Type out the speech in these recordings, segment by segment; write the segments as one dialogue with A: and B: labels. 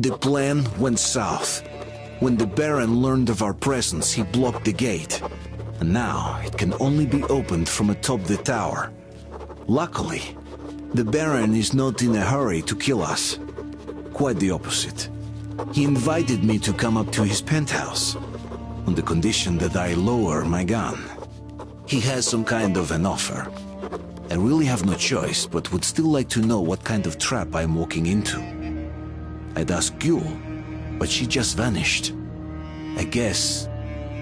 A: The plan went south. When the Baron learned of our presence, he blocked the gate. And now it can only be opened from atop the tower. Luckily, the Baron is not in a hurry to kill us. Quite the opposite. He invited me to come up to his penthouse, on the condition that I lower my gun. He has some kind of an offer. I really have no choice, but would still like to know what kind of trap I'm walking into. I'd asked Gül, but she just vanished. I guess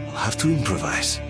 A: I'll have to improvise.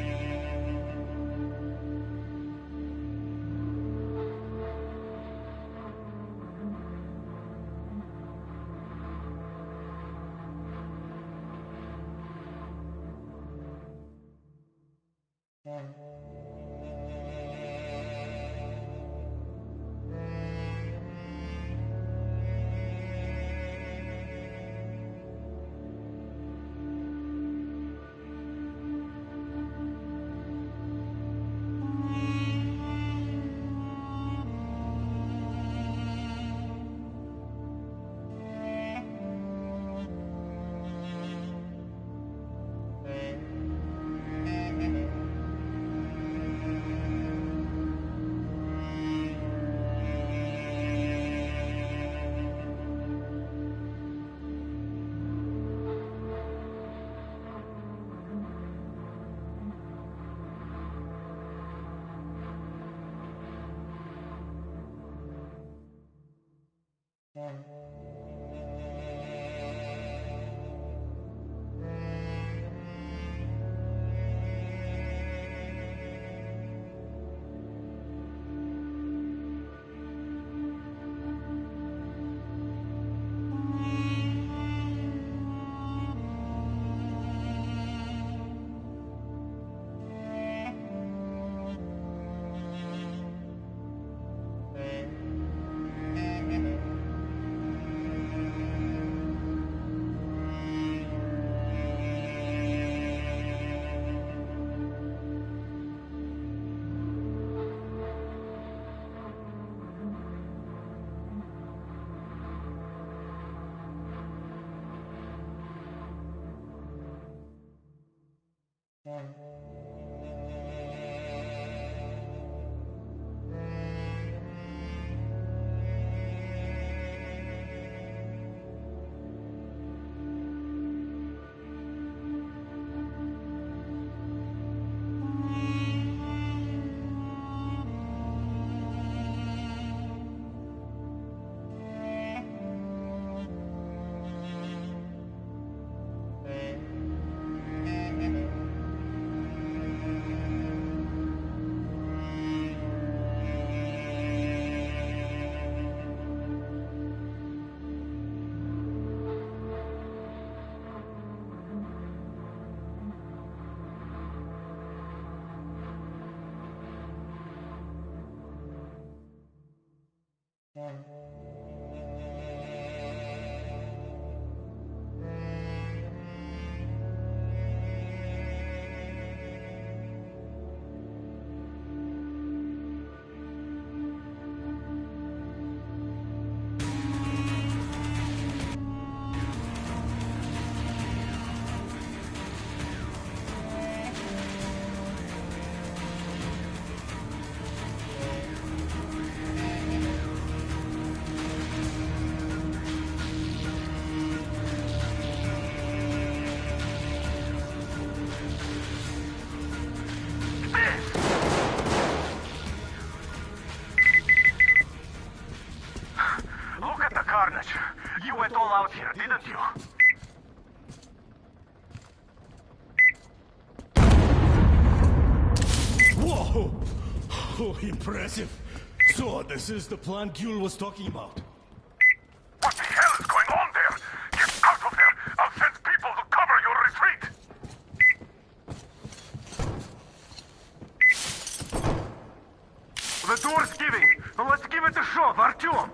B: You went all out here, didn't you?
C: Whoa! Oh, impressive. So, this is the plan Gül was talking about.
B: What the hell is going on there? Get out of there! I'll send people to cover your retreat! The door's giving! Let's give it a shot, Artyom!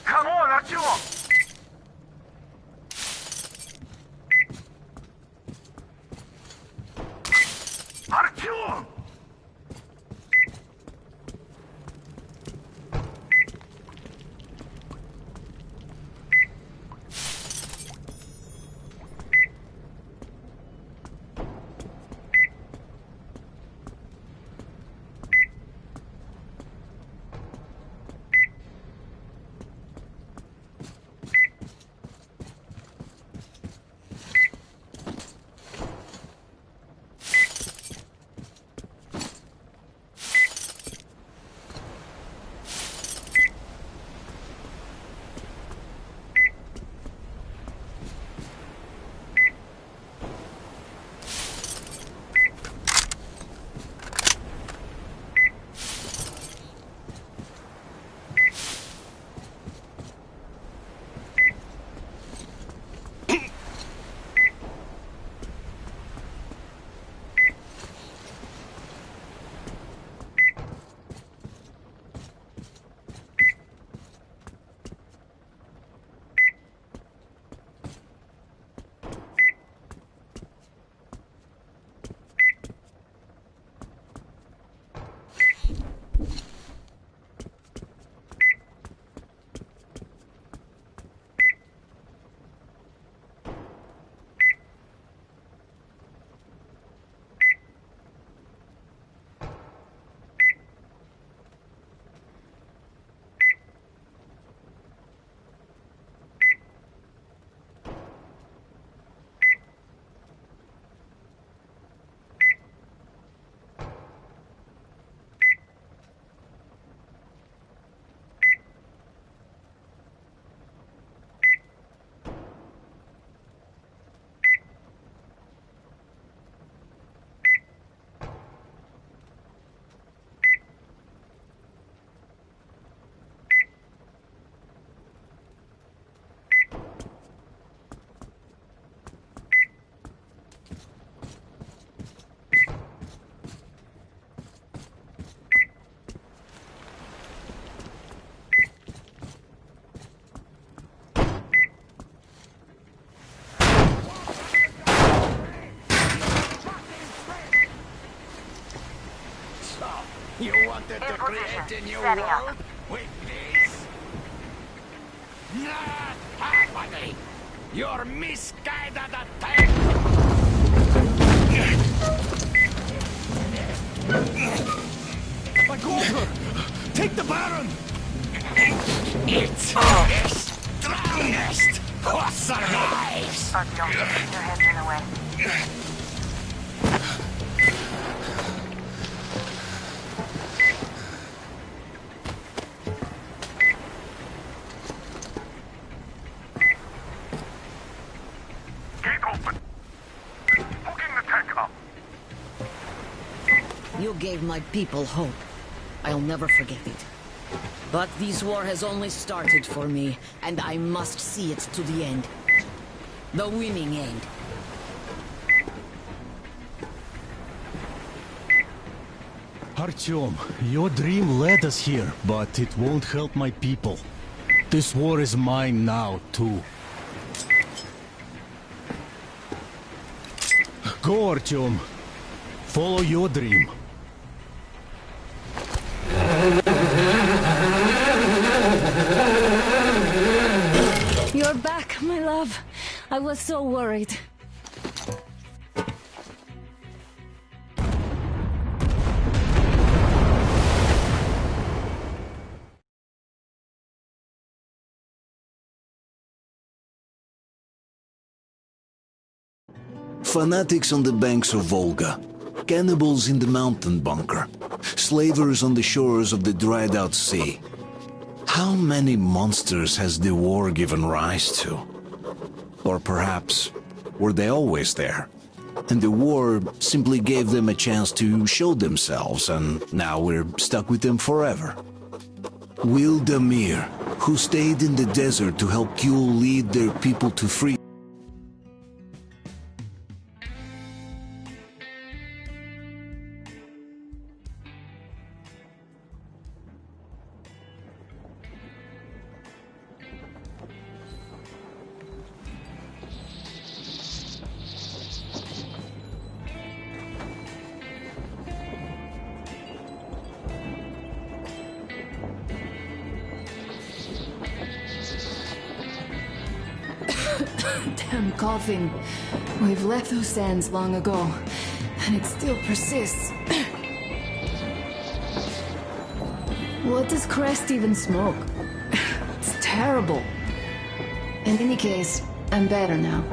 B: Come on, Artyom! Artyom! create a new world with this? Not happening! Your misguided attack!
C: My quarter! Take the Baron!
B: It's the strongest who survives!
D: Artyom, your head's in the way.
B: Gate open! Hooking the tank up!
E: You gave my people hope. I'll never forget it. But this war has only started for me, and I must see it to the end. The winning end.
C: Artyom, your dream led us here, but it won't help my people. This war is mine now, too. Go, Artyom. Follow your dream.
F: You're back, my love. I was so worried.
A: Fanatics on the banks of Volga, cannibals in the mountain bunker, slavers on the shores of the dried-out sea. How many monsters has the war given rise to? Or perhaps, were they always there? And the war simply gave them a chance to show themselves, and now we're stuck with them forever. Will Damir, who stayed in the desert to help Kul lead their people to freedom,
F: Damn coughing. We've left those sands long ago, and it still persists. What does Crest even smoke? It's terrible. In any case, I'm better now.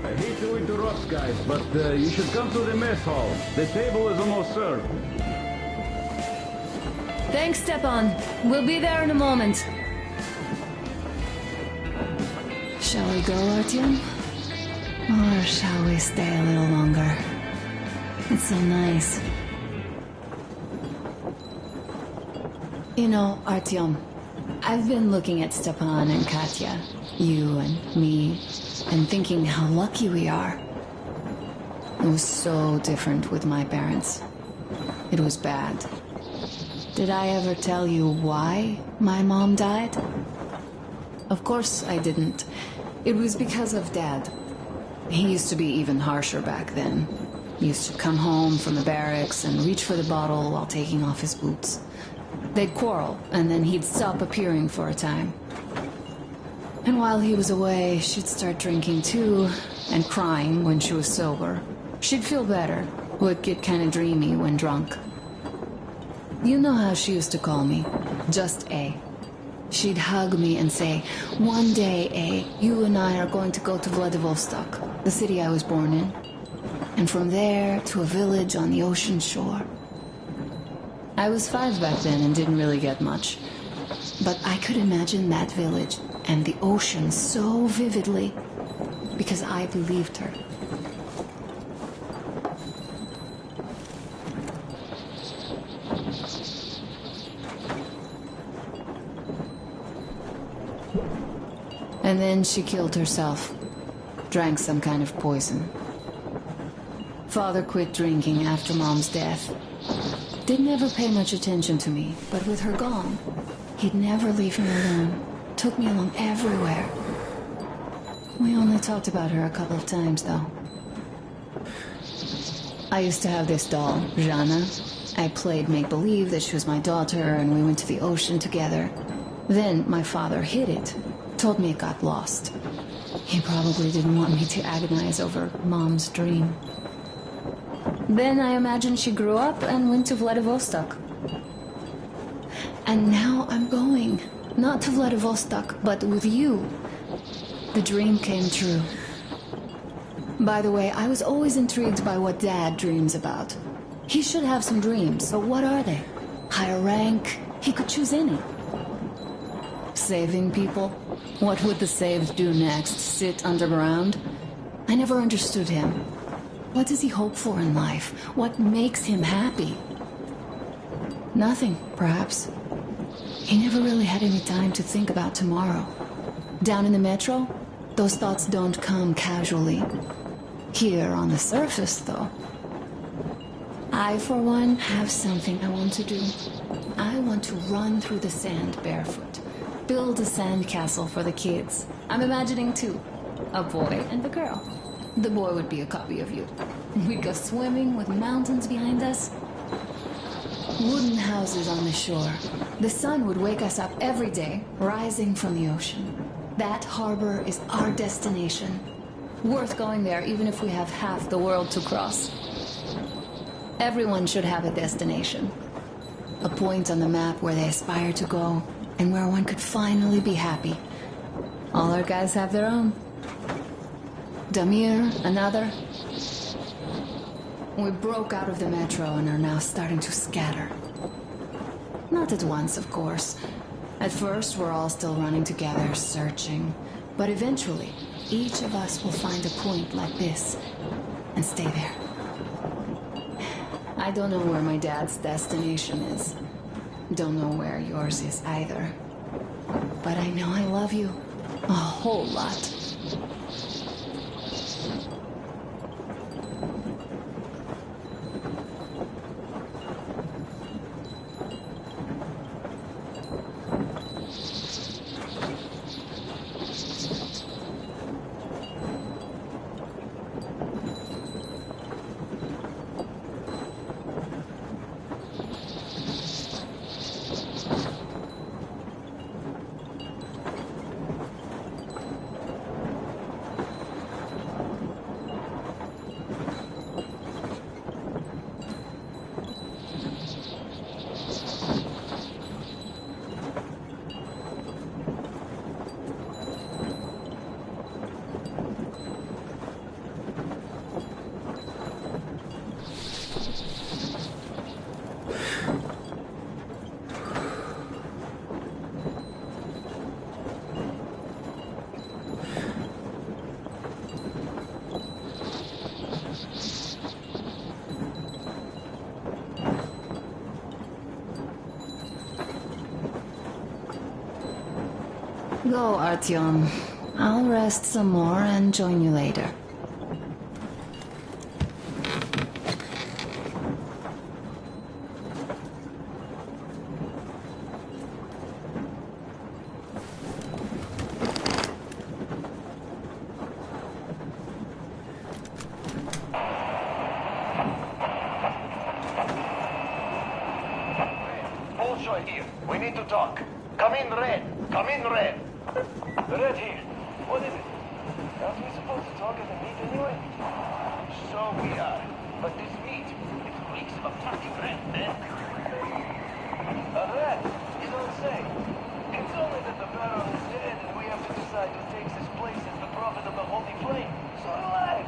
G: I hate to interrupt, guys, but you should come to the mess hall. The table is almost served.
F: Thanks, Stepan. We'll be there in a moment. Shall we go, Artyom? Or shall we stay a little longer? It's so nice. You know, Artyom, I've been looking at Stepan and Katya, you and me, and thinking how lucky we are. It was so different with my parents. It was bad. Did I ever tell you why my mom died? Of course I didn't. It was because of Dad. He used to be even harsher back then. He used to come home from the barracks and reach for the bottle while taking off his boots. They'd quarrel, and then he'd stop appearing for a time. And while he was away, she'd start drinking too, and crying when she was sober. She'd feel better, would get kind of dreamy when drunk. You know how she used to call me? Just A. She'd hug me and say, "One day, A, you and I are going to go to Vladivostok, the city I was born in. And from there to a village on the ocean shore." I was 5 back then and didn't really get much. But I could imagine that village and the ocean so vividly because I believed her. And then she killed herself. Drank some kind of poison. Father quit drinking after Mom's death. Didn't ever pay much attention to me, but with her gone, he'd never leave me alone. Took me along everywhere. We only talked about her a couple of times, though. I used to have this doll, Jana, I played make-believe that she was my daughter and we went to the ocean together. Then my father hid it, told me it got lost. He probably didn't want me to agonize over Mom's dream. Then I imagine she grew up and went to Vladivostok. And now I'm going, not to Vladivostok, but with you. The dream came true. By the way, I was always intrigued by what Dad dreams about. He should have some dreams, so what are they? Higher rank? He could choose any. Saving people? What would the saved do next? Sit underground? I never understood him. What does he hope for in life? What makes him happy? Nothing, perhaps. He never really had any time to think about tomorrow. Down in the metro, those thoughts don't come casually. Here on the surface, though. I, for one, have something I want to do. I want to run through the sand barefoot. Build a sandcastle for the kids. I'm imagining two. A boy and a girl. The boy would be a copy of you. We'd go swimming with mountains behind us. Wooden houses on the shore. The sun would wake us up every day, rising from the ocean. That harbor is our destination. Worth going there even if we have half the world to cross. Everyone should have a destination. A point on the map where they aspire to go, and where one could finally be happy. All our guys have their own. Damir, another. We broke out of the metro and are now starting to scatter. Not at once, of course. At first, we're all still running together, searching. But eventually, each of us will find a point like this, and stay there. I don't know where my dad's destination is. Don't know where yours is either. But I know I love you. A whole lot. Go, Artyom. I'll rest some more and join you later.
B: Bullshit here. We need to talk. Come in, Red. Come in, Red. Red here. What is it? Aren't we supposed to talk at the meet anyway? So we are. But this meet, it reeks of fucking red, man. A rat? You don't say. It's only that the Baron is dead and we have to decide who takes his place as the prophet of the Holy Flame. So relax.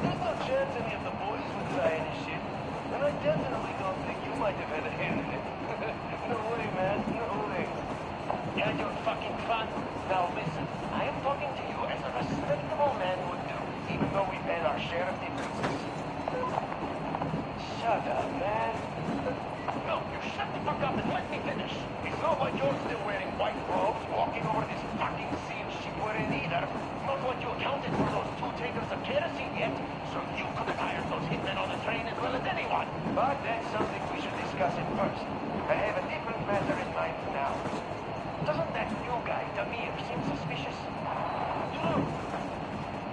B: There's no chance any of the boys would try any shit. And I definitely don't think you might have had a hand in it. No way, man. No way. Yeah, you're fucking fun. Now listen, I am talking to you as a respectable man would do, even though we've had our share of differences. Shut up, man. No, you shut the fuck up and let me finish. It's not like you're still wearing white robes, walking over this fucking sea of shit we're in either. Not like you accounted for those 2 tankers of kerosene yet, so you could have hired those hitmen on the train as well as anyone. But that's something we should discuss at first. I have a different matter in mind now. Doesn't that new guy, Damir, seem suspicious? True.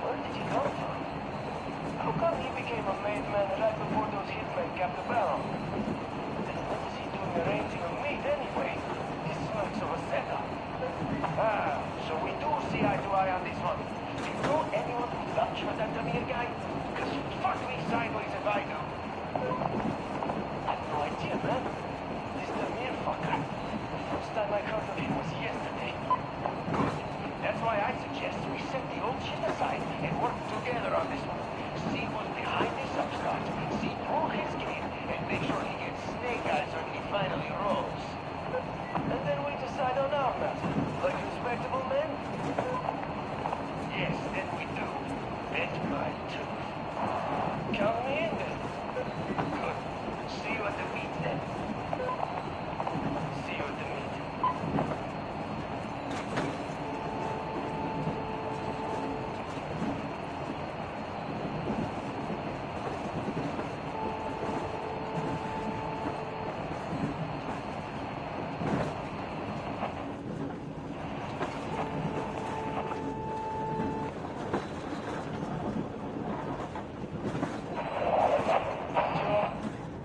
B: Where did he come from? How come he became a made man right before those hitmen capped the barrel? bitch was that Damir guy? Cause fuck me sideways if I do. I have no idea, man. This Damir fucker. First time I heard of him was yesterday. Good. That's why I suggest we set the old shit aside and work together on this one. See who's behind this upstart. See through his game and make sure he gets snake eyes when he finally rolls. And then we decide on our matter. Like respectable men? Yes, then we do. Bet my tooth. Count me in then. Good. See you at the meet then. See you at the meet.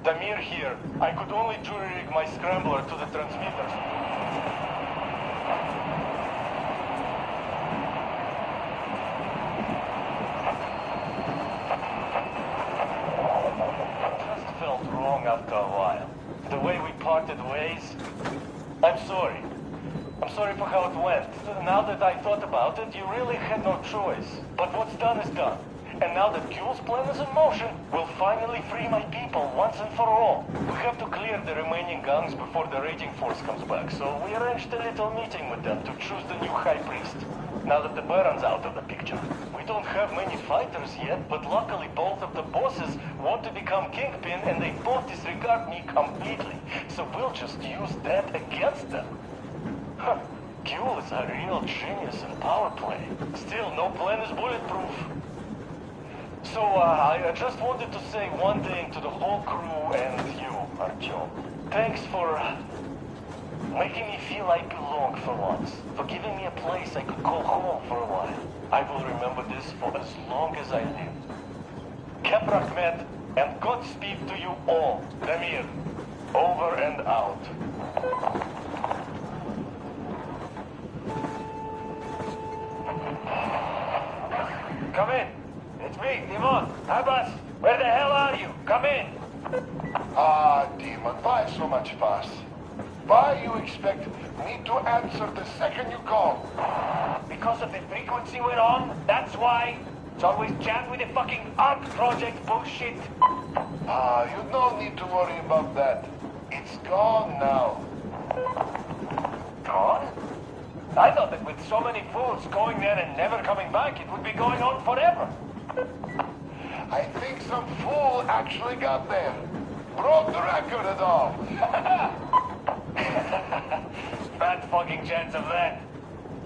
B: Damir here. I could only jury-rig my scrambler to the transmitters. Just felt wrong after a while. The way we parted ways. I'm sorry. I'm sorry for how it went. Now that I thought about it, you really had no choice. But what's done is done. And now that Q's plan is in motion, we'll finally free my people once and for all. We have to clear the remaining gangs before the raiding force comes back, so we arranged a little meeting with them to choose the new high priest. Now that the Baron's out of the picture. We don't have many fighters yet, but luckily both of the bosses want to become kingpin and they both disregard me completely. So we'll just use that against them. Huh. Q is a real genius in power play. Still, no plan is bulletproof. So, I just wanted to say one thing to the whole crew and you, Artyom. Thanks for making me feel I belong for once. For giving me a place I could call home for a while. I will remember this for as long as I live. Keprak met, and Godspeed to you all. Damir, over and out. Come in. It's me, Dimon. Abbas, where the hell are you? Come in.
H: Ah, Demon, why so much fuss? Why you expect me to answer the second you call?
B: Because of the frequency we're on? That's why? It's always jammed with the fucking ARC project bullshit.
H: Ah, you no need to worry about that. It's gone now.
B: Gone? I thought that with so many fools going there and never coming back, it would be going on forever.
H: I think some fool actually got there. Broke the record and all.
B: Bad fucking chance of that.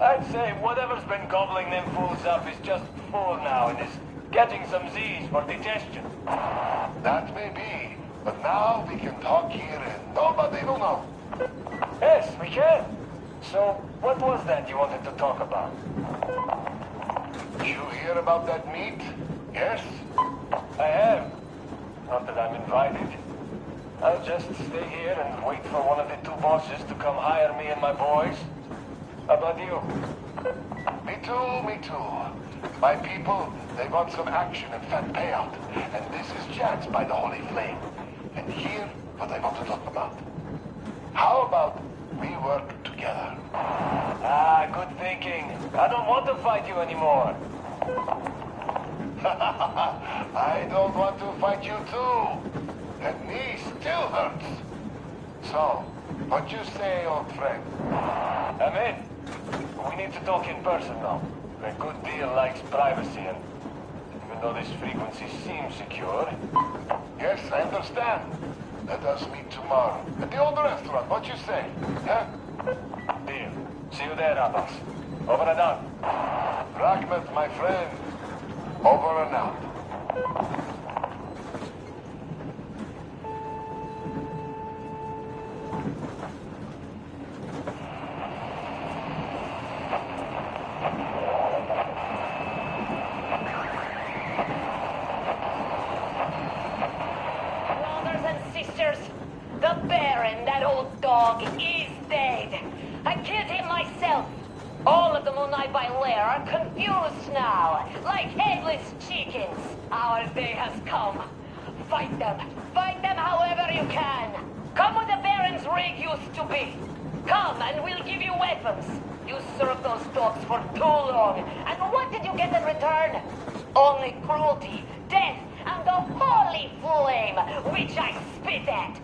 B: I'd say whatever's been gobbling them fools up is just full now and is getting some Z's for digestion.
H: That may be, but now we can talk here and nobody will know.
B: Yes, we can. So, what was that you wanted to talk about?
H: You hear about that meet? Yes?
B: I have. Not that I'm invited. I'll just stay here and wait for one of the two bosses to come hire me and my boys. How about you?
H: Me too, me too. My people, they want some action and fat payout. And this is chance by the Holy Flame. And here, what I want to talk about. How about we work together?
B: Ah, good thinking. I don't want to fight you anymore.
H: I don't want to fight you too. The knee still hurts. So, what you say, old friend?
B: I'm in. We need to talk in person now. A good deal likes privacy, and even though this frequency seems secure...
H: Yes, I understand. Let us meet tomorrow. At the old restaurant, what you say? Huh?
B: Deal. See you there, Abbas. Over and out.
H: Rachmat, my friend. Over and out.
I: Brothers and sisters, the Baron, that old dog, is dead. I killed him myself. All of the Munai by lair are confused now, like headless chickens. Our day has come. Fight them. Fight them however you can. Come where the Baron's rig used to be. Come and we'll give you weapons. You served those dogs for too long. And what did you get in return? Only cruelty, death, and the holy flame, which I spit at.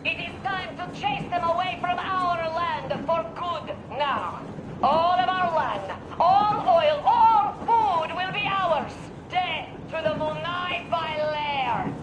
I: It is time to chase them away from our land for good now. All of our land, all oil, all food will be ours. Death to the Munai by lair.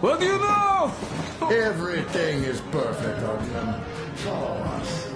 C: What do you know?
J: Everything is perfect, Onion. Follow us.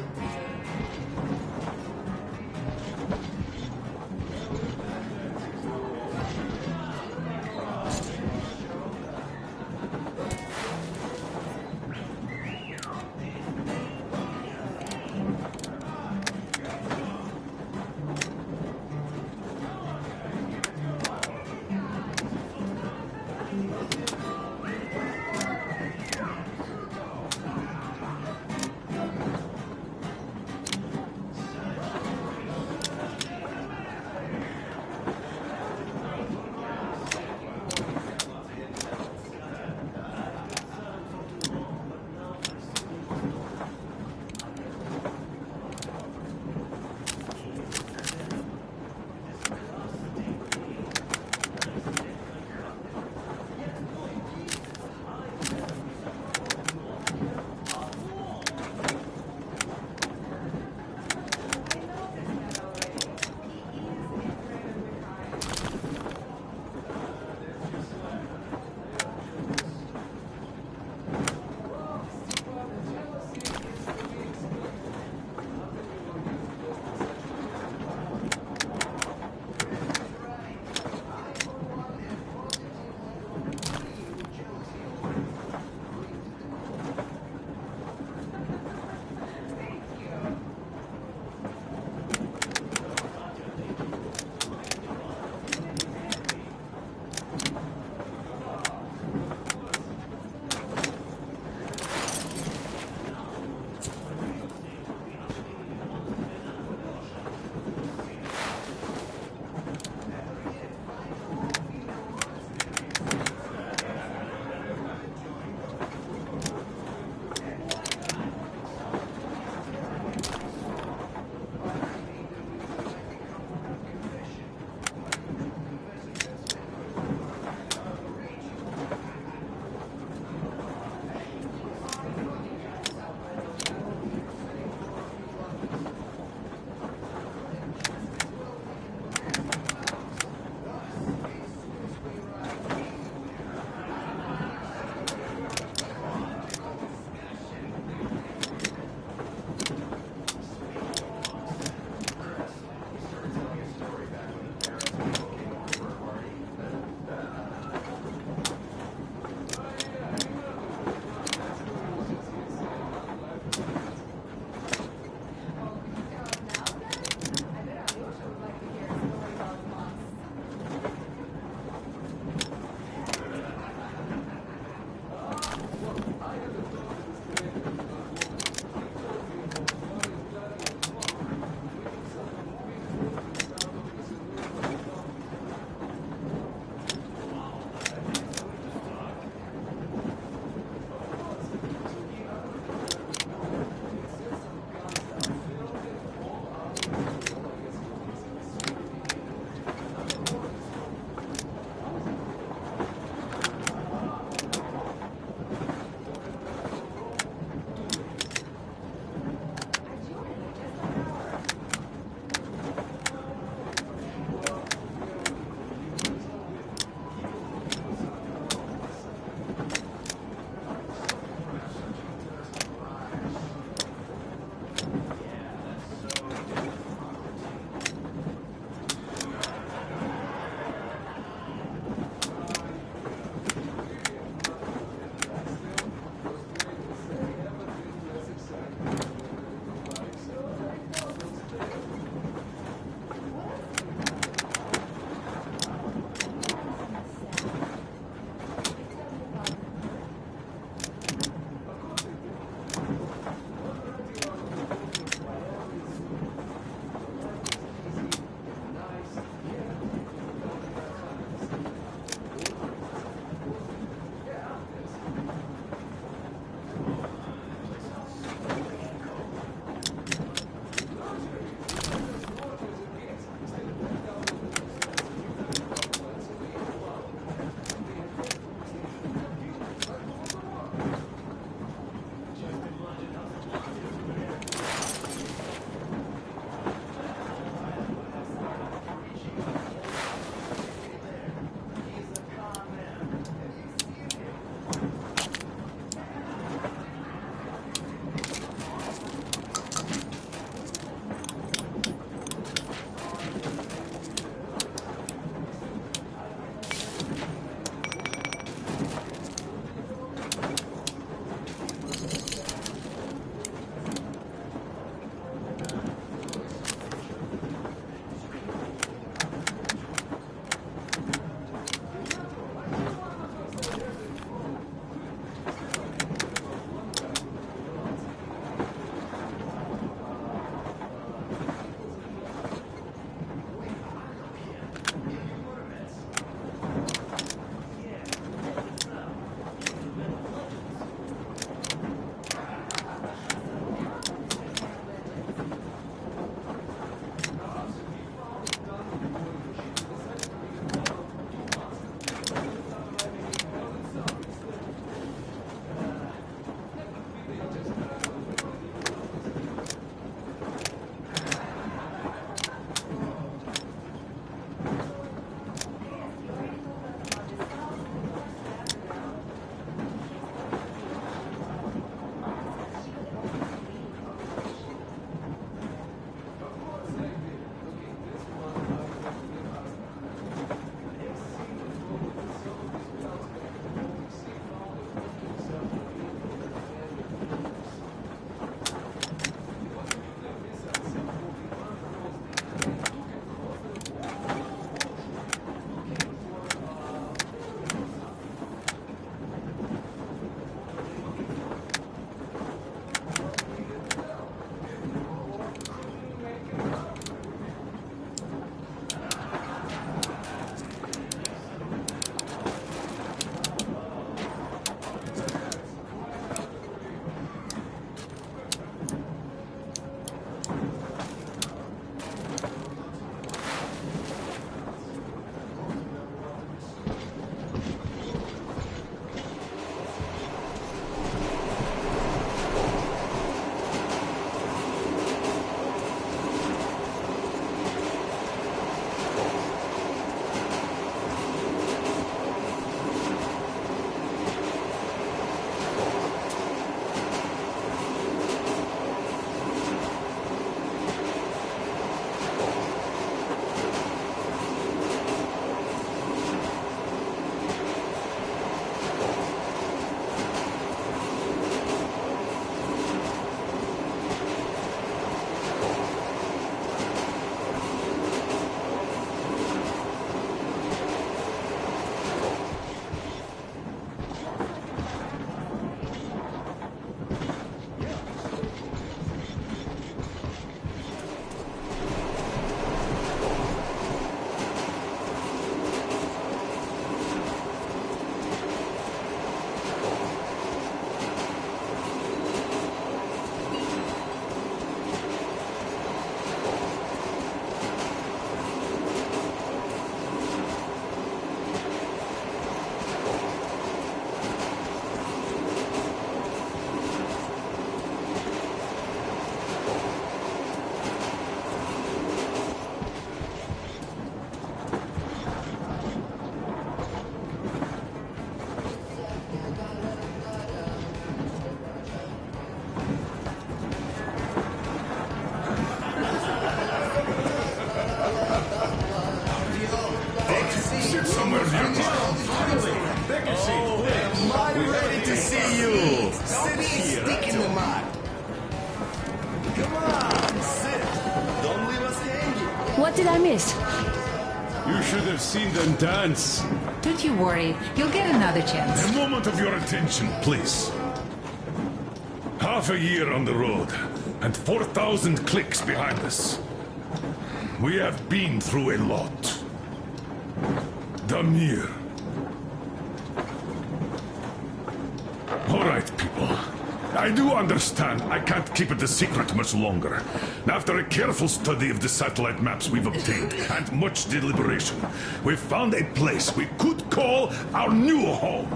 E: did I miss?
K: You should have seen them dance.
L: Don't you worry, you'll get another chance.
K: A moment of your attention, please. Half a year on the road, and 4,000 clicks behind us. We have been through a lot. Damir. All right, people. I do understand I can't keep it a secret much longer. After a careful study of the satellite maps we've obtained, and much deliberation, we've found a place we could call our new home.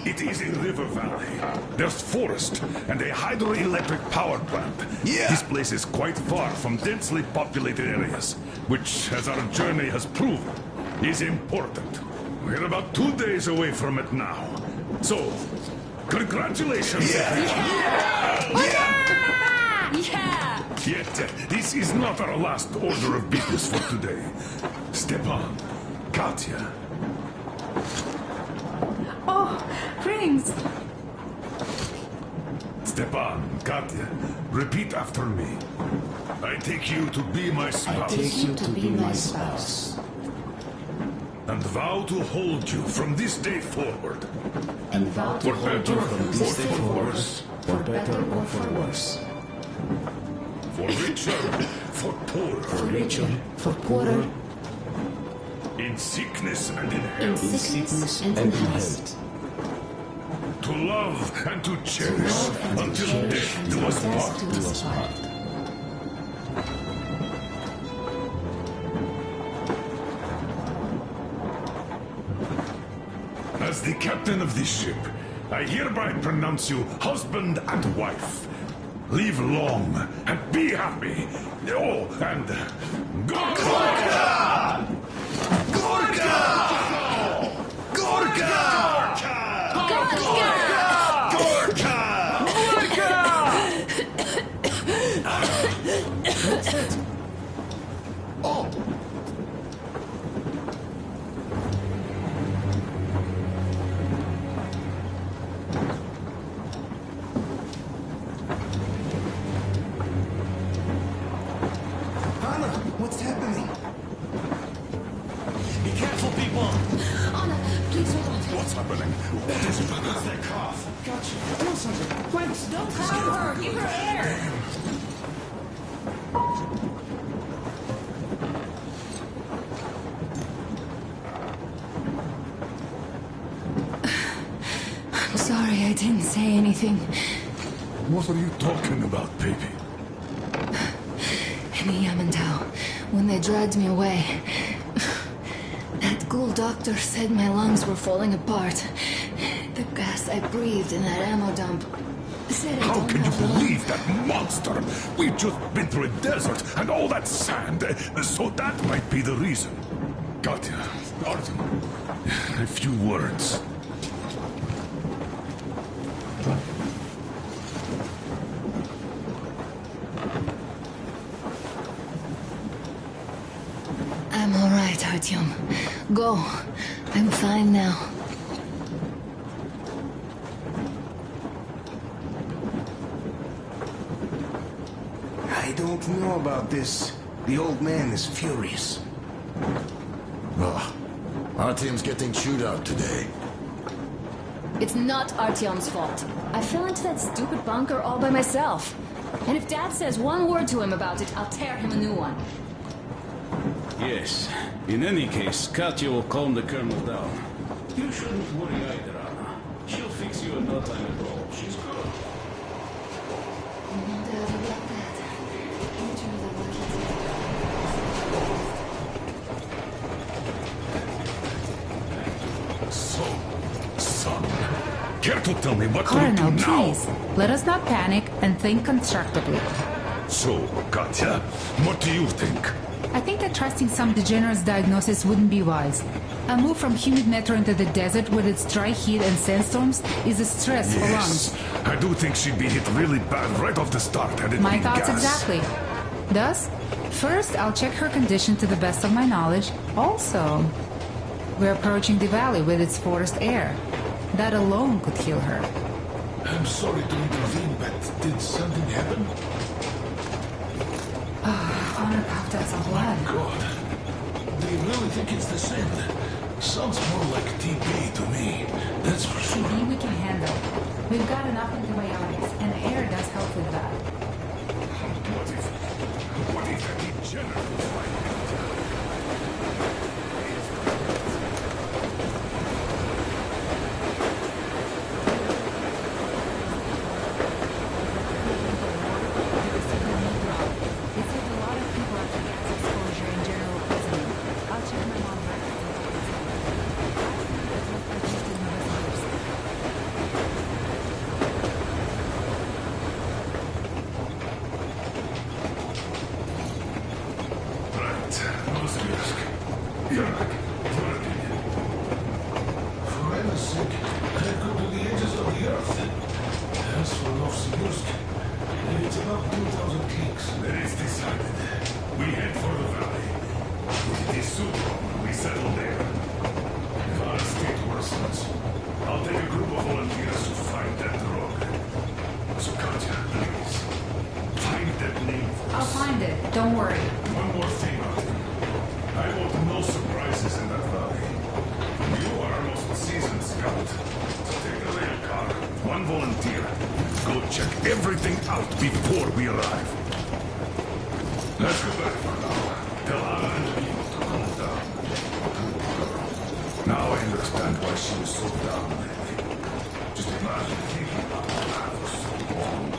K: It is a river valley. There's forest and a hydroelectric power plant. Yeah. This place is quite far from densely populated areas, which, as our journey has proven, is important. We're about 2 days away from it now. So, congratulations! Yet, this is not our last order of business for today. Stepan, Katya.
L: Oh, greetings.
K: Stepan, Katya, repeat after me. I take you to be my spouse.
F: I take you to be my spouse.
K: And vow to hold you from this day forward.
F: And vow to hold you from this day forward, for better or for worse.
K: For richer, for poorer.
F: For richer, for poorer.
K: In sickness and in health.
F: In sickness and in health.
K: To love and to cherish until death do us part. As the captain of this ship, I hereby pronounce you husband and wife. Live long and be happy. Oh, and Gorka! Gorka! Gorka!
J: That's it. Oh.
A: What's happening?
C: Be careful, people!
E: Anna, please hold on.
K: What's happening? What is it? It's that cough.
A: Gotcha. Do something. Thanks.
E: Don't cover her. Give her air.
F: I'm sorry I didn't say anything.
K: What are you talking about, baby?
F: In the Yamantau, when they dragged me away, that ghoul doctor said my lungs were falling apart. The gas I breathed in that ammo dump said I
K: How
F: don't
K: can you
F: have
K: believe that monster? We've just been through a desert and all that sand, so that might be the reason. Katya, Artem, a few words.
F: I'm all right, Artyom. Go. I'm fine now.
A: I don't know about this. The old man is furious.
J: Oh, Artyom's getting chewed out today.
F: It's not Artyom's fault. I fell into that stupid bunker all by myself. And if Dad says one word to him about it, I'll tear him a new one.
K: Yes. In any case, Katya will calm the colonel down. You shouldn't worry either, Anna. She'll fix you in no time at all. She's good.
F: No doubt about that. Enjoy the lucky
K: So, son, care to tell me what
L: Colonel,
K: to do now?
L: please, let us not panic and think constructively.
K: So, Katya, what do you think?
L: I think that trusting some degenerate's diagnosis wouldn't be wise. A move from humid metro into the desert with its dry heat and sandstorms is a stress for lungs.
K: I do think she'd be hit really bad right off the start had it
L: My
K: been
L: thoughts
K: gas.
L: exactly. Thus, first I'll check her condition to the best of my knowledge. Also, we're approaching the valley with its forest air. That alone could heal her.
K: I'm sorry to intervene, but did something happen?
L: Honor,
J: God. They really think it's the sand. Sounds more like TP to me. That's for sure.
L: TB we can handle. We've got enough antibiotics, and air does help with that.
K: What if that degenerate fight?
L: Don't worry.
K: One more thing, Arthur. I want no surprises in that valley. You are our most seasoned scout. So take the rail car, one volunteer. Go check everything out before we arrive. Let's go back for now. Tell Anna and the people to calm down. Now I understand why she was so down lately. Just imagine thinking about that for so long.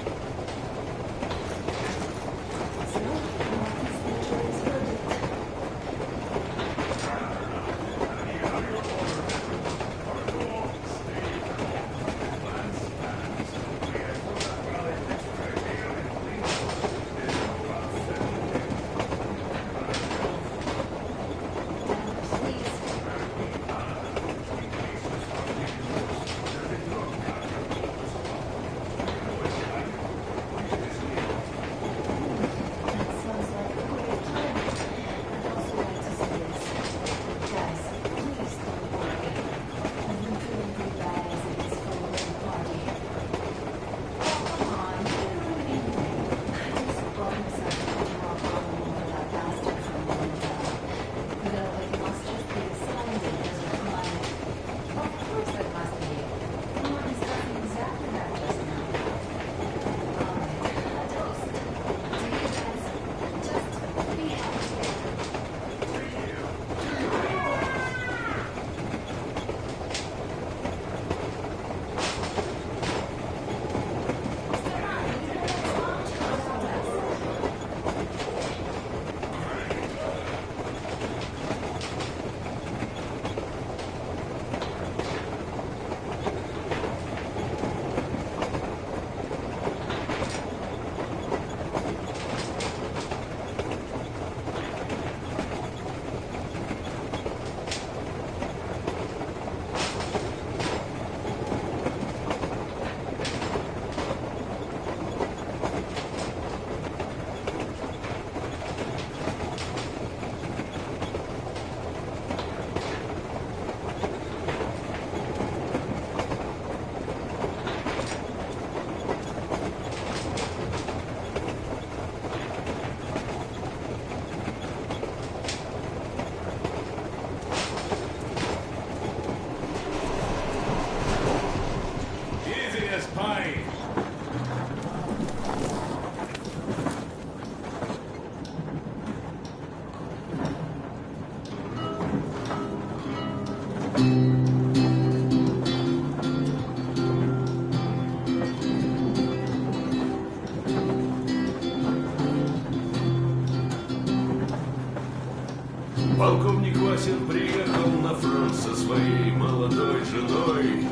M: Полковник Васин приехал на фронт со своей молодой женой.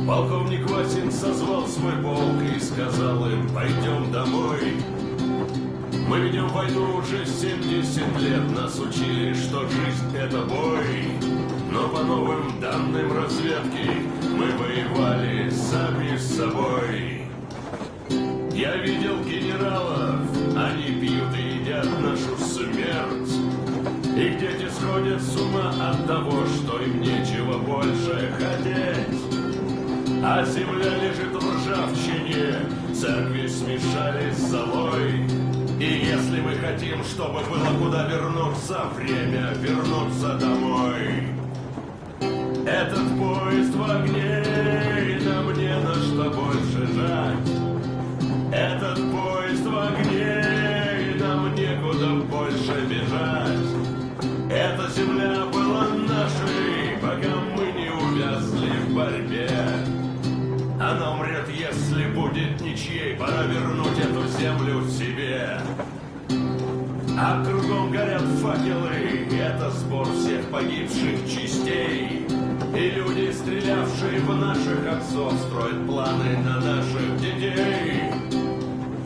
M: Полковник Васин созвал свой полк и сказал им: пойдем домой. Мы ведем войну уже 70 лет, нас учили, что жизнь это бой. Но по новым данным разведки мы воевали сами с собой. Я видел генералов, они пьют и едят нашу смерть. Их дети сходят с ума от того, что им нечего больше хотеть. А земля лежит в ржавчине, церкви смешали с золой. И если мы хотим хотим, чтобы было куда вернуться, время вернуться домой. Этот поезд в огне, и нам не на что больше жать. Этот поезд в огне, и нам некуда больше бежать. Эта земля была нашей, пока мы не увязли в борьбе. Она умрет, если будет ничьей, пора вернуть эту землю себе. А кругом горят факелы, это сбор всех погибших частей. И люди, стрелявшие в наших отцов, строят планы на наших детей.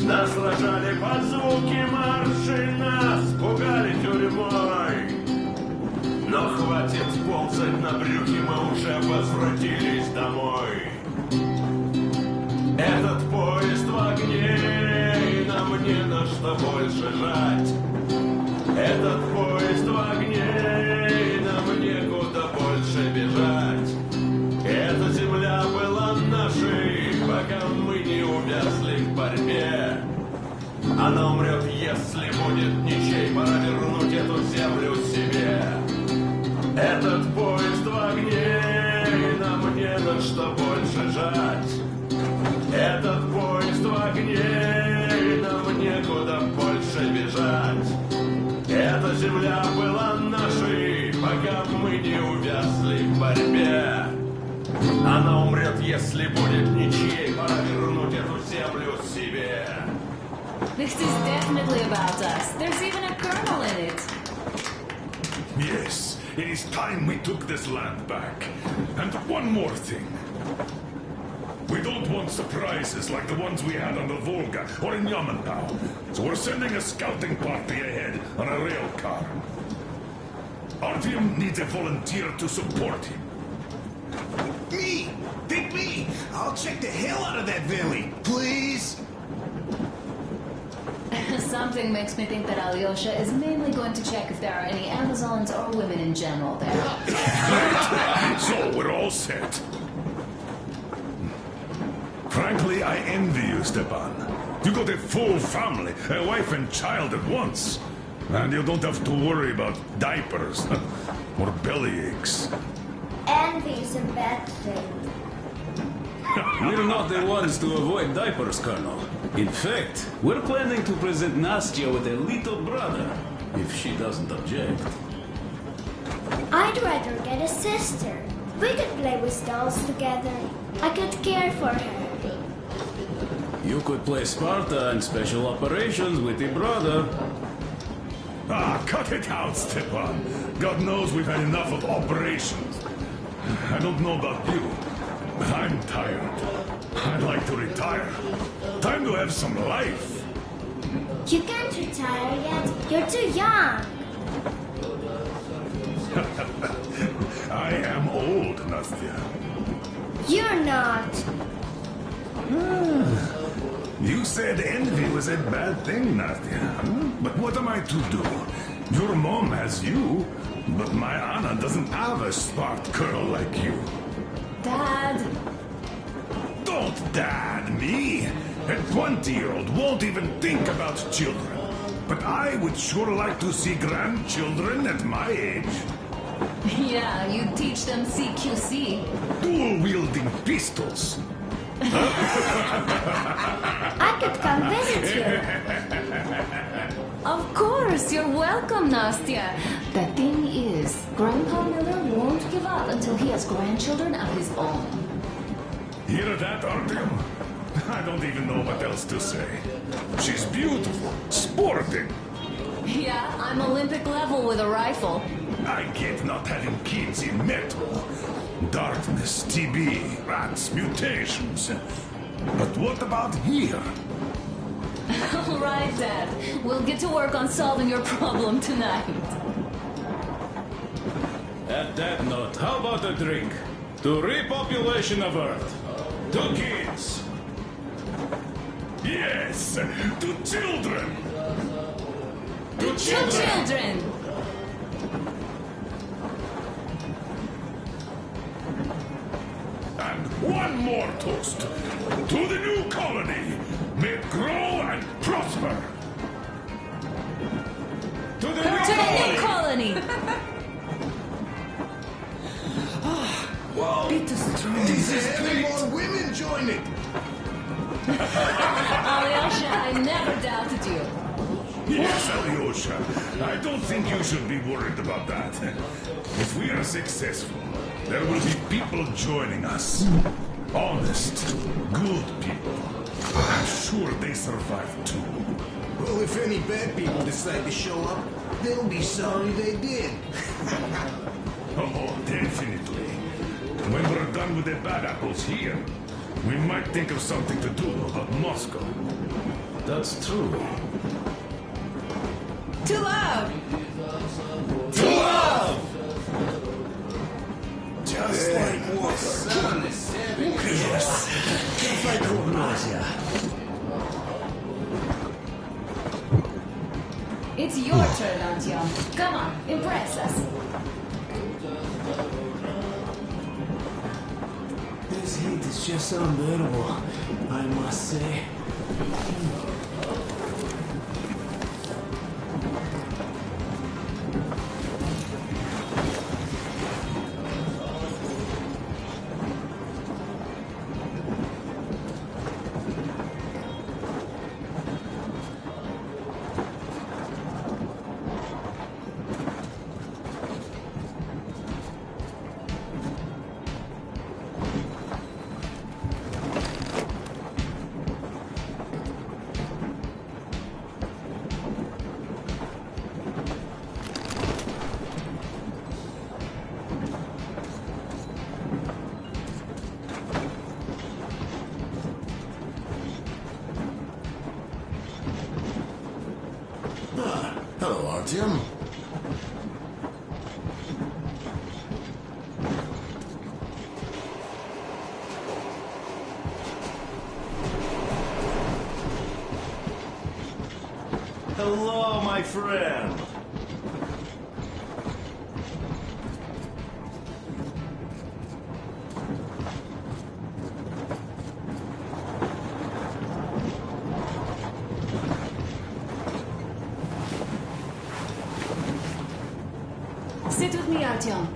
M: Нас рожали под звуки маршей, нас пугали тюрьмой. Но хватит ползать на брюхе, мы уже возвратились домой. Этот поезд в огне, и нам не на что больше жать. Этот поезд в огне, и нам некуда больше бежать. Эта земля была нашей, пока мы не увязли в борьбе. Она умрет, если будет ничей, пора вернуть эту землю себе. Этот поезд в огне, и нам не на что больше жать. Этот поезд в огне, и нам некуда больше бежать. Эта земля была нашей, пока мы не увязли в борьбе. Она умрет, если будет ничьей, пора вернуть эту землю себе.
F: This is definitely about us. There's even a colonel in it.
K: Yes, it is time we took this land back. And one more thing. We don't want surprises like the ones we had on the Volga or in Yamantau. So we're sending a scouting party ahead on a rail car. Artyom needs a volunteer to support him.
N: Me! Pick me! I'll check the hell out of that valley, please!
F: Something makes me think that Alyosha is mainly going to check if there are any Amazons or women in general there.
K: So we're all set. Frankly, I envy you, Stepan. You got a full family, a wife and child at once. And you don't have to worry about diapers or belly aches.
O: Envy is a bad thing.
P: We're not the ones to avoid diapers, Colonel. In fact, we're planning to present Nastya with a little brother, if she doesn't object.
O: I'd rather get a sister. We could play with dolls together. I could care for her.
P: You could play Sparta and special operations with your brother.
K: Ah, cut it out, Stepan. God knows we've had enough of operations. I don't know about you, but I'm tired. I'd like to retire. Time to have some life.
O: You can't retire yet. You're too young.
K: I am old, Nastya.
O: You're not.
K: You said envy was a bad thing, Nastya. But what am I to do? Your mom has you, but my Anna doesn't have a smart girl like you.
F: Dad!
K: Don't dad me! A 20-year-old won't even think about children. But I would sure like to see grandchildren at my age.
F: Yeah, you teach them CQC.
K: Dual-wielding pistols.
O: I could come visit you.
F: Of course, you're welcome, Nastya. The thing is, Grandpa Miller won't give up until he has grandchildren of his own.
K: Hear that, Artyom? I don't even know what else to say. She's beautiful, sporting.
F: Yeah, I'm Olympic level with a rifle.
K: I get not having kids in metal. Darkness, TB, rats, mutations. But what about here?
F: All right, Dad. We'll get to work on solving your problem tonight.
P: At that note, how about a drink? To repopulation of Earth. To kids.
K: Yes, to children.
P: To children.
K: And one more toast. To the new colony. May it grow and prosper.
N: Jesus, three more women joining!
F: Alyosha, I never doubted you.
K: Yes, Alyosha. I don't think you should be worried about that. If we are successful, there will be people joining us. Honest, good people. I'm sure they survive too.
N: Well, if any bad people decide to show up, they'll be sorry they did.
K: Oh, definitely. When we're done with the bad apples here, we might think of something to do about Moscow.
P: That's true.
F: To love!
K: To love!
N: Just like water. Yes. Just like Kuromasia.
F: It's your turn, Artyom. Come on, impress us.
Q: This heat is just unbearable, I must say.
N: Hello, Artyom.
M: Hello, my friend.
F: Sit with me, Artyom.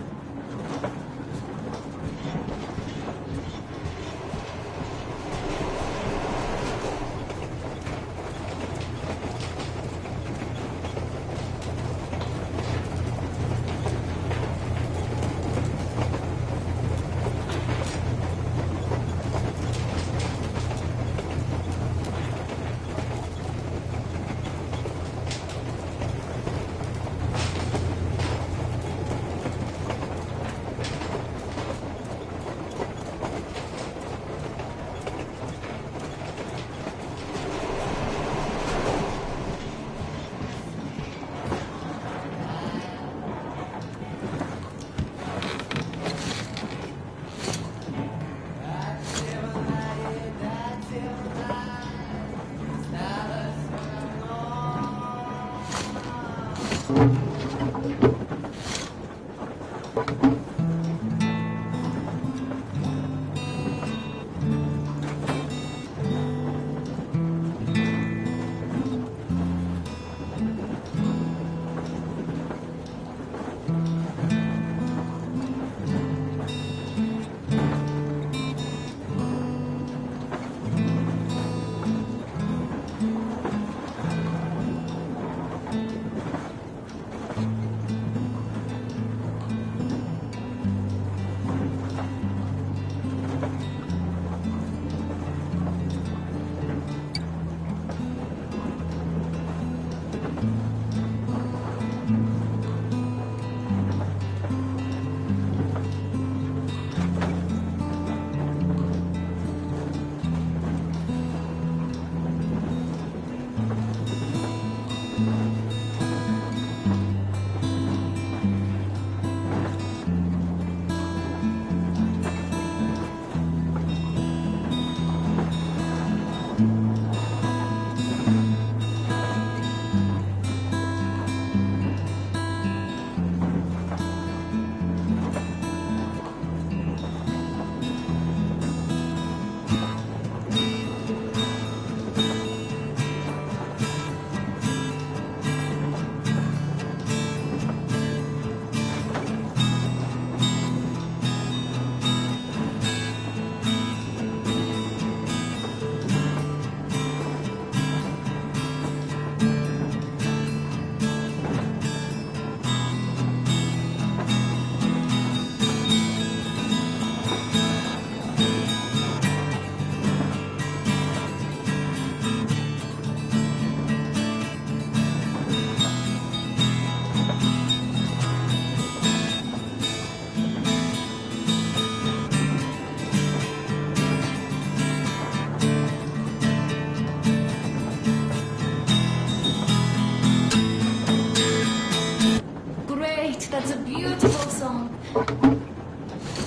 F: That's a beautiful song.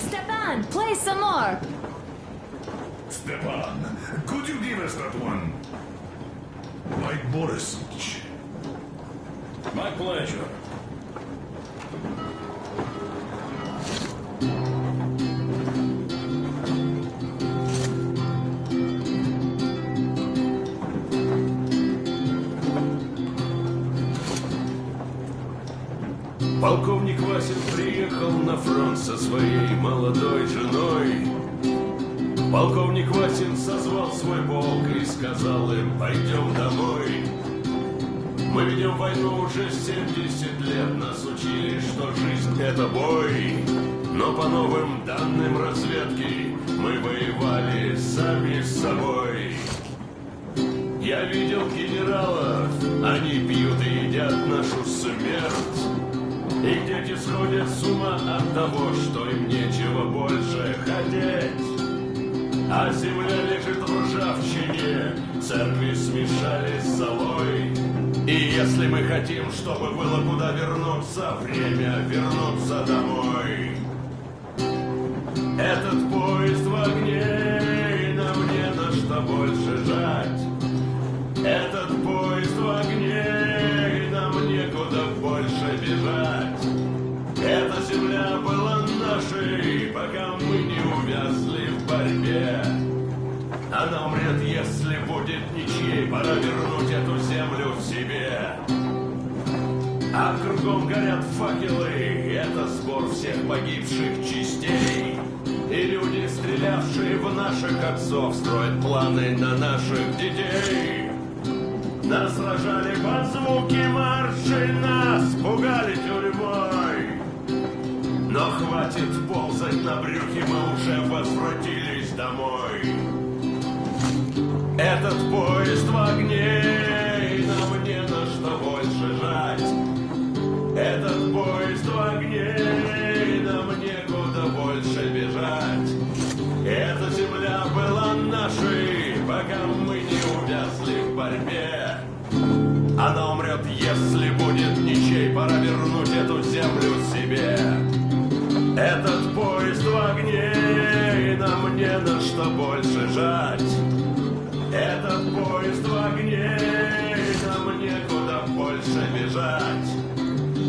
F: Stepan, play some more.
K: Stepan, could you give us that one? Like Borisich.
P: My pleasure.
M: Полковник Васин приехал на фронт со своей молодой женой. Полковник Васин созвал свой полк и сказал им: пойдем домой. Мы ведем войну уже 70 лет, нас учили, что жизнь это бой. Но по новым данным разведки мы воевали сами с собой. Я видел генералов, они пьют и едят нашу смерть. И дети сходят с ума от того, что им нечего больше хотеть. А земля лежит в ржавчине, церкви смешали с золой. И если мы хотим, чтобы было куда вернуться, время вернуться домой. Этот поезд в огне, и нам не на что больше жать. Этот поезд в огне, и нам некуда больше бежать. Эта земля была нашей, пока мы не увязли в борьбе. Она умрет, если будет ничьей, пора вернуть эту землю себе. А кругом горят факелы, это сбор всех погибших частей. И люди, стрелявшие в наших отцов, строят планы на наших детей. Нас сражали под звуки маршей, нас пугали тюрьмой. Но хватит ползать на брюхе, мы уже возвратились домой. Этот поезд в огне, и нам не на что больше жать. Этот поезд в огне, и нам некуда больше бежать. Эта земля была нашей, пока мы не увязли в борьбе. Она умрет, если будет ничей, пора вернуть эту землю себе. Этот поезд в огне, и нам не на что больше жать. Этот поезд в огне, и нам некуда больше бежать.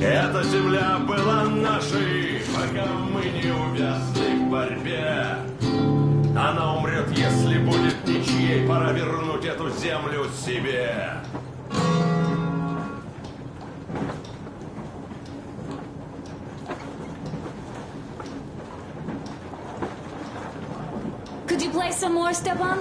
M: Эта земля была нашей, пока мы не увязли в борьбе. Она умрет, если будет ничьей, пора вернуть эту землю себе.
F: Could you play some more, Stepan?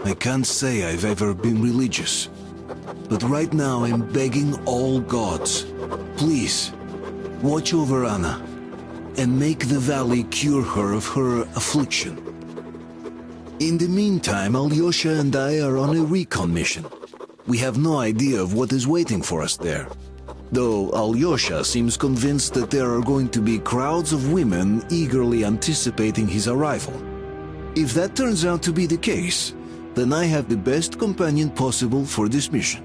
A: I can't say I've ever been religious, but right now I'm begging all gods, please, watch over Anna, and make the valley cure her of her affliction. In the meantime, Alyosha and I are on a recon mission. We have no idea of what is waiting for us there, though Alyosha seems convinced that there are going to be crowds of women eagerly anticipating his arrival. If that turns out to be the case, then I have the best companion possible for this mission.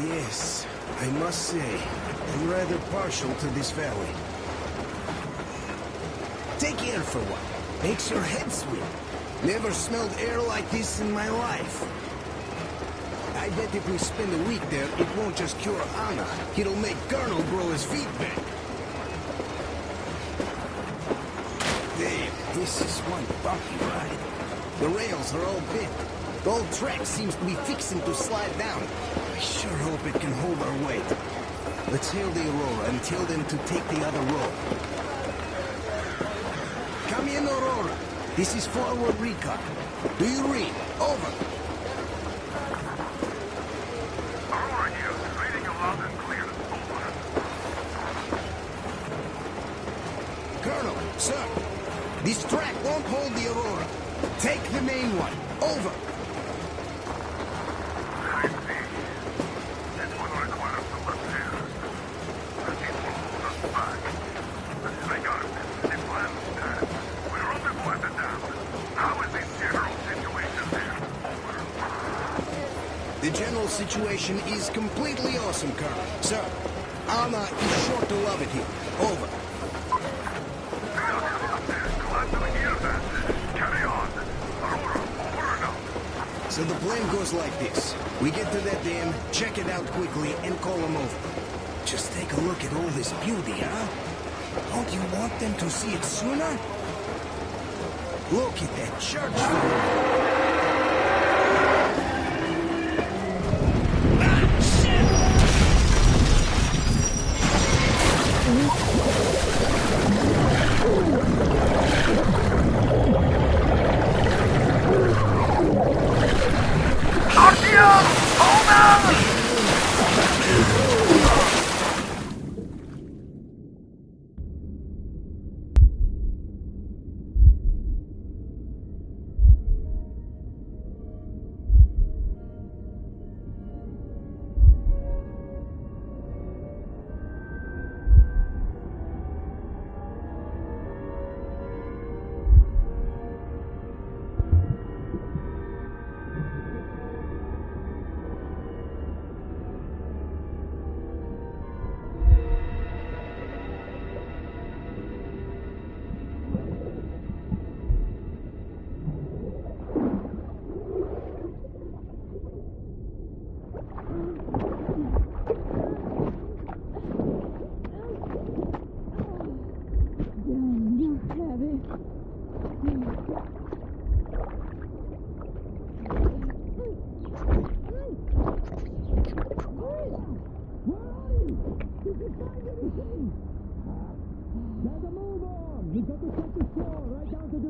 N: Yes, I must say, I'm rather partial to this valley. Take air for one. Makes your head swim. Never smelled air like this in my life. I bet if we spend a week there, it won't just cure Anna. It'll make Colonel grow his feet back. Damn, this is one bumpy ride. The rails are all bent. The whole track seems to be fixing to slide down. I sure hope it can hold our weight. Let's hail the Aurora and tell them to take the other road. Come in, Aurora. This is forward recon. Do you read? Over.
H: Aurora here. Reading you loud and clear. Over.
N: Colonel, sir. This track won't hold the Aurora. Take the main one. Over.
H: I see. This one requires the left hand. The people hold us back. Disregard the plan stand. We're on the way down. How is the general situation there? Over.
N: The general situation is completely awesome, Colonel. Sir, Anna is sure to love it here. Over. So the plan goes like this. We get to that dam, check it out quickly, and call them over. Just take a look at all this beauty, huh? Don't you want them to see it sooner? Look at that church.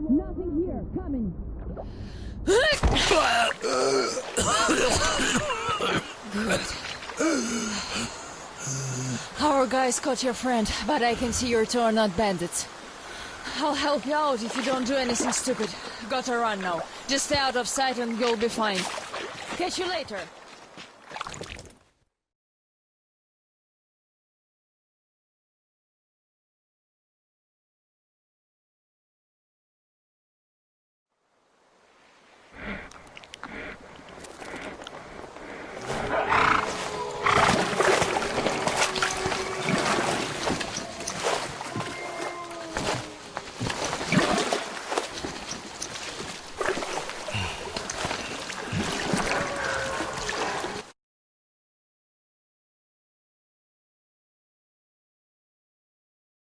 E: Nothing here. Coming.
R: Our guys caught your friend, but I can see your two are not bandits. I'll help you out if you don't do anything stupid. Gotta run now. Just stay out of sight and you'll be fine. Catch you later.